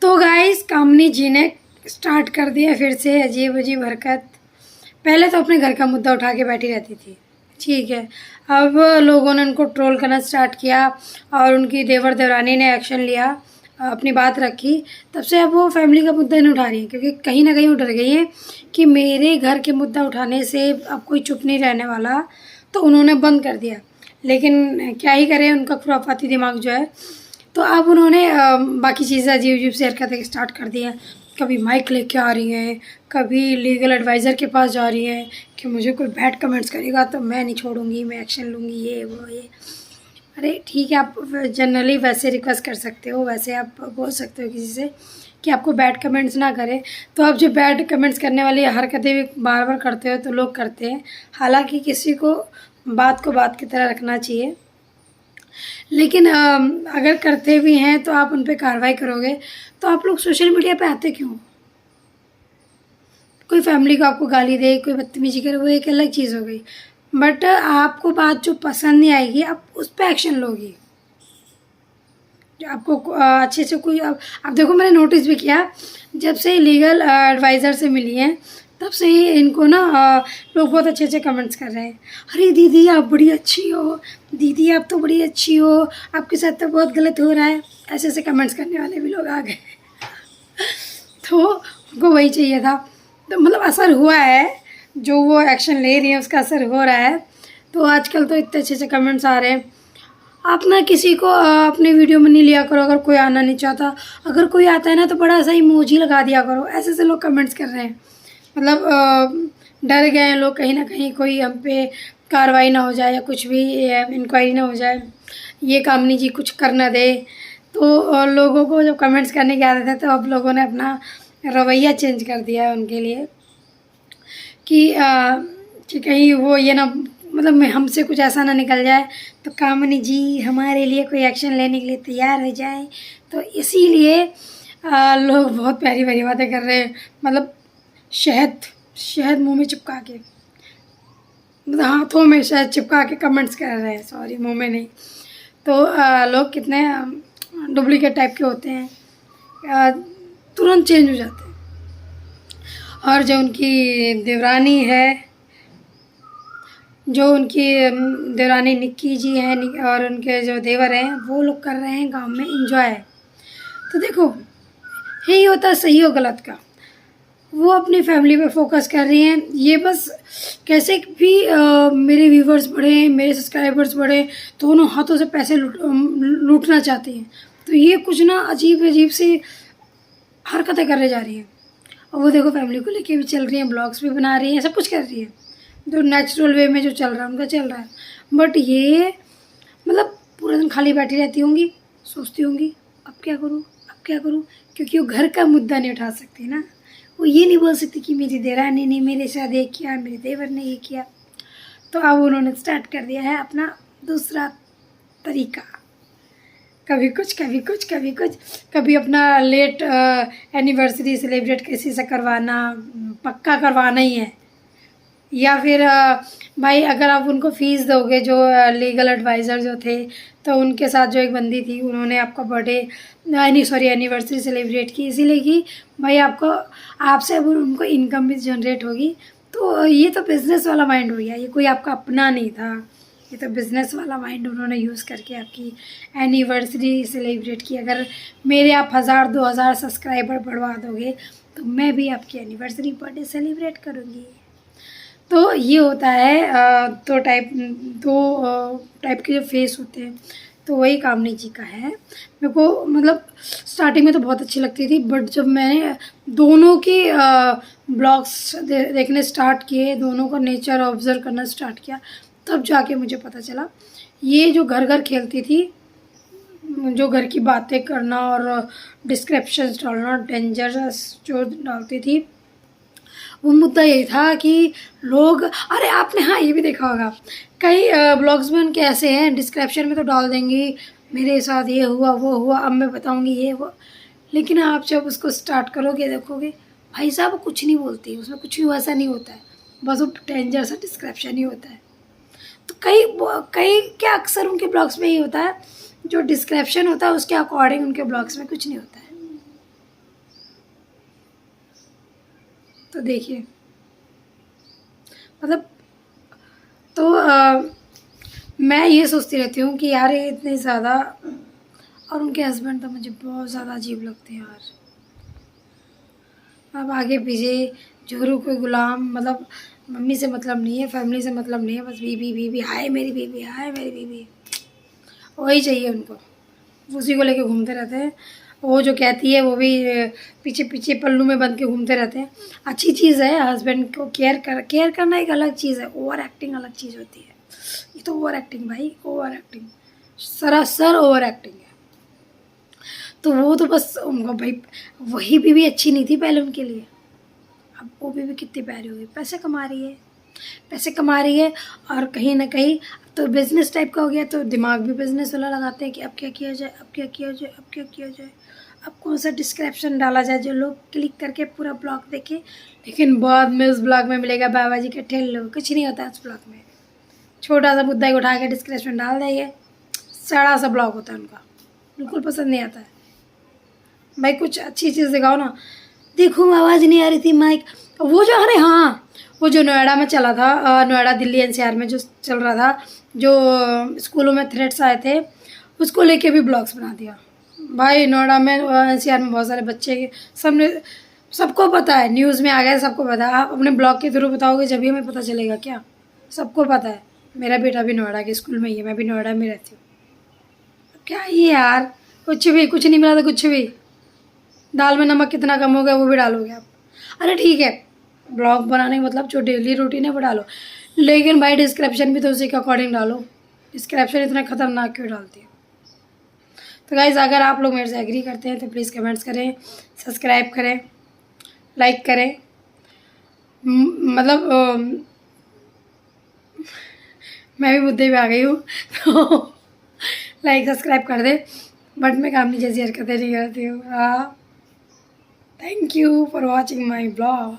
तो गाइस कामनी जी ने स्टार्ट कर दिया फिर से अजीब अजीब हरकत। पहले तो अपने घर का मुद्दा उठा के बैठी रहती थी, ठीक है। अब लोगों ने उनको ट्रोल करना स्टार्ट किया और उनकी देवर देवरानी ने एक्शन लिया, अपनी बात रखी। तब से अब वो फैमिली का मुद्दा नहीं उठा रही हैं, क्योंकि कहीं ना कहीं वो डर गई हैं कि मेरे घर के मुद्दा उठाने से अब कोई चुप नहीं रहने वाला, तो उन्होंने बंद कर दिया। लेकिन क्या ही करें, उनका खुराफाती दिमाग जो है। तो अब उन्होंने बाकी चीज़ें अजीब अजीब से हरकतें स्टार्ट कर दी हैं। कभी माइक लेके आ रही हैं, कभी लीगल एडवाइज़र के पास जा रही हैं कि मुझे कोई बैड कमेंट्स करेगा तो मैं नहीं छोड़ूंगी, मैं एक्शन लूँगी, ये वो ये। अरे ठीक है, आप जनरली वैसे रिक्वेस्ट कर सकते हो, वैसे आप बोल सकते हो किसी से कि आपको बैड कमेंट्स ना करें। तो आप जो बैड कमेंट्स करने वाली हरकतें भी बार बार करते हो तो लोग करते हैं। हालांकि किसी को बात की तरह रखना चाहिए, लेकिन अगर करते भी हैं तो आप उन पर कार्रवाई करोगे। तो आप लोग सोशल मीडिया पे आते क्यों? कोई फैमिली को आपको गाली दे, कोई बदतमीजी करे, वो एक अलग चीज़ हो गई। बट आपको बात जो पसंद नहीं आएगी आप उस पर एक्शन लोगी। आपको अच्छे से कोई अब देखो, मैंने नोटिस भी किया जब से लीगल एडवाइज़र से मिली हैं तब से ही इनको ना लोग बहुत अच्छे अच्छे कमेंट्स कर रहे हैं। अरे दीदी आप बड़ी अच्छी हो, दीदी आप तो बड़ी अच्छी हो, आपके साथ तो बहुत गलत हो रहा है। ऐसे ऐसे कमेंट्स करने वाले भी लोग आ गए। तो उनको वही चाहिए था। तो मतलब असर हुआ है, जो वो एक्शन ले रही है उसका असर हो रहा है। तो आजकल तो इतने अच्छे अच्छे कमेंट्स आ रहे हैं। आप ना किसी को अपने वीडियो में नहीं लिया करो अगर कोई आना नहीं चाहता। अगर कोई आता है ना तो बड़ा सा इमोजी लगा दिया करो। ऐसे ऐसे लोग कमेंट्स कर रहे हैं, मतलब डर गए हैं लोग कहीं ना कहीं कोई हम पे कार्रवाई ना हो जाए या कुछ भी इंक्वायरी ना हो जाए, ये कामनी जी कुछ कर ना दे। तो लोगों को जब कमेंट्स करने की आदत है तो अब लोगों ने अपना रवैया चेंज कर दिया है उनके लिए कि कहीं वो ये ना, मतलब मैं हमसे कुछ ऐसा ना निकल जाए तो कामनी जी हमारे लिए कोई एक्शन लेने के लिए तैयार हो जाए। तो इसीलिए लोग बहुत प्यारी प्यारी बातें कर रहे हैं, मतलब शहद शहद मुंह में चिपका के, मतलब हाथों में शहद चिपका के कमेंट्स कर रहे हैं, सॉरी मुंह में नहीं। तो लोग कितने डुप्लीकेट टाइप के होते हैं, तुरंत चेंज हो जाते हैं। और जो उनकी देवरानी है, जो उनकी देवरानी निक्की जी हैं और उनके जो देवर हैं, वो लोग कर रहे हैं गांव में एंजॉय। तो देखो यही होता है सही और गलत का। वो अपनी फैमिली पे फोकस कर रही हैं, ये बस कैसे भी मेरे व्यूवर्स बढ़े, मेरे सब्सक्राइबर्स बढ़े, दोनों हाथों से पैसे लूटना चाहती हैं। तो ये कुछ ना अजीब अजीब सी हरकतें करने जा रही हैं। और वो देखो फैमिली को लेके भी चल रही हैं, ब्लॉग्स भी बना रही हैं, सब कुछ कर रही है जो नेचुरल वे में जो चल रहा है उनका चल रहा है। बट ये मतलब पूरा दिन खाली बैठी रहती होंगी, सोचती होंगी अब क्या करूँ, अब क्या करूँ, क्योंकि वो घर का मुद्दा नहीं उठा सकती ना। वो ये नहीं बोल सकती कि मेरी देवरानी ने मेरे साथ ये किया, मेरे देवर ने ये किया। तो अब उन्होंने स्टार्ट कर दिया है अपना दूसरा तरीका, कभी कुछ कभी कुछ कभी कुछ। कभी अपना लेट एनिवर्सरी सेलिब्रेट किसी से करवाना, पक्का करवाना ही है। या फिर भाई अगर आप उनको फ़ीस दोगे, जो लीगल एडवाइज़र जो थे, तो उनके साथ जो एक बंदी थी उन्होंने आपका बर्थडे नहीं सॉरी एनिवर्सरी सेलिब्रेट की, इसीलिए कि भाई आपको आपसे अब उनको इनकम भी जनरेट होगी। तो ये तो बिज़नेस वाला माइंड हो गया, ये कोई आपका अपना नहीं था, ये तो बिज़नेस वाला माइंड उन्होंने यूज़ करके आपकी एनिवर्सरी सेलिब्रेट की। अगर मेरे आप 1000-2000 सब्सक्राइबर बढ़वा दोगे तो मैं भी आपकी एनिवर्सरी बर्थडे सेलिब्रेट करूँगी। तो ये होता है दो टाइप के जो फेस होते हैं। तो वही कामनी जी का है। मेरे को मतलब स्टार्टिंग में तो बहुत अच्छी लगती थी, बट जब मैंने दोनों की ब्लॉग्स देखने स्टार्ट किए, दोनों का नेचर ऑब्ज़र्व करना स्टार्ट किया, तब जाके मुझे पता चला ये जो घर घर खेलती थी, जो घर की बातें करना और डिस्क्रिप्शंस डालना, डेंजरस जो डालती थी, वो मुद्दा यही था कि लोग, अरे आपने हाँ ये भी देखा होगा कई ब्लॉग्स में उनके ऐसे हैं, डिस्क्रिप्शन में तो डाल देंगी मेरे साथ ये हुआ वो हुआ, अब मैं बताऊंगी ये वो। लेकिन आप जब उसको स्टार्ट करोगे देखोगे भाई साहब कुछ नहीं बोलती, उसमें कुछ भी वैसा नहीं होता है, बस वो डेंजर सा डिस्क्रिप्शन ही होता है। तो कई कई क्या अक्सर उनके ब्लॉग्स में ही होता है, जो डिस्क्रिप्शन होता है उसके अकॉर्डिंग उनके ब्लॉग्स में कुछ नहीं होता है। तो देखिए मतलब, तो मैं ये सोचती रहती हूँ कि यार ये इतने ज़्यादा, और उनके हस्बैंड तो मुझे बहुत ज़्यादा अजीब लगते हैं यार। अब आगे पीछे जोरू कोई गुलाम, मतलब मम्मी से मतलब नहीं है, फैमिली से मतलब नहीं है, बस बीबी बीबी, हाय मेरी बीबी, हाय मेरी बीबी, वही चाहिए उनको, उसी को लेके घूमते रहते हैं। वो जो कहती है वो भी पीछे पीछे पल्लू में बंद के घूमते रहते हैं। अच्छी चीज़ है हस्बैंड को केयर करना, एक अलग चीज़ है, ओवर एक्टिंग अलग चीज़ होती है। ये तो ओवर एक्टिंग भाई, ओवर एक्टिंग, सरासर ओवर एक्टिंग है। तो वो तो बस उनको भाई, वही बीवी अच्छी नहीं थी पहले उनके लिए, अब वो बीवी कितनी प्यारी हुई, पैसे कमा रही है, पैसे कमा रही है, और कहीं ना कहीं तो बिज़नेस टाइप का हो गया, तो दिमाग भी बिज़नेस वाला लगाते हैं कि अब क्या किया जाए, अब क्या किया जाए, अब क्या किया जाए, अब कौन सा डिस्क्रिप्शन डाला जाए जो लोग क्लिक करके पूरा ब्लॉग देखें। लेकिन बाद में उस ब्लॉग में मिलेगा बाबा जी के ठेलो, कुछ नहीं होता है उस ब्लॉग में, छोटा सा मुद्दा ही उठा के डिस्क्रिप्शन डाल देंगे, सड़ा सा ब्लॉग होता है उनका, बिल्कुल पसंद नहीं आता है। भाई कुछ अच्छी चीज़ दिखाओ ना। देखो आवाज़ नहीं आ रही थी माइक, वो जो, अरे हाँ, वो जो नोएडा में चला था, नोएडा दिल्ली एनसीआर में जो चल रहा था, जो स्कूलों में थ्रेट्स आए थे, उसको लेके भी ब्लॉग्स बना दिया। भाई नोएडा में एनसीआर में बहुत सारे बच्चे, सबने, सबको पता है, न्यूज़ में आ गया, सबको पता है। आप अपने ब्लॉग के थ्रू बताओगे जब ही हमें पता चलेगा क्या? सबको पता है। मेरा बेटा भी नोएडा के स्कूल में ही है, मैं भी नोएडा में रहती हूँ। क्या ये यार, कुछ भी, कुछ नहीं मिला तो कुछ भी, दाल में नमक कितना कम हो गया वो भी डालोगे आप। अरे ठीक है, ब्लॉग बनाने का मतलब जो डेली रूटीन है वो डालो, लेकिन भाई डिस्क्रिप्शन भी तो उसी के अकॉर्डिंग डालो। डिस्क्रिप्शन इतना खतरनाक क्यों डालती है? तो गाइज़ अगर आप लोग मेरे से एग्री करते हैं तो प्लीज़ कमेंट्स करें, सब्सक्राइब करें, लाइक करें। मतलब मैं भी मुद्दे पे आ गई हूँ तो लाइक सब्सक्राइब कर दे, बट मैं काम नहीं जैसी हरकतें नहीं करती हूँ। हाँ, thank you for watching my blog.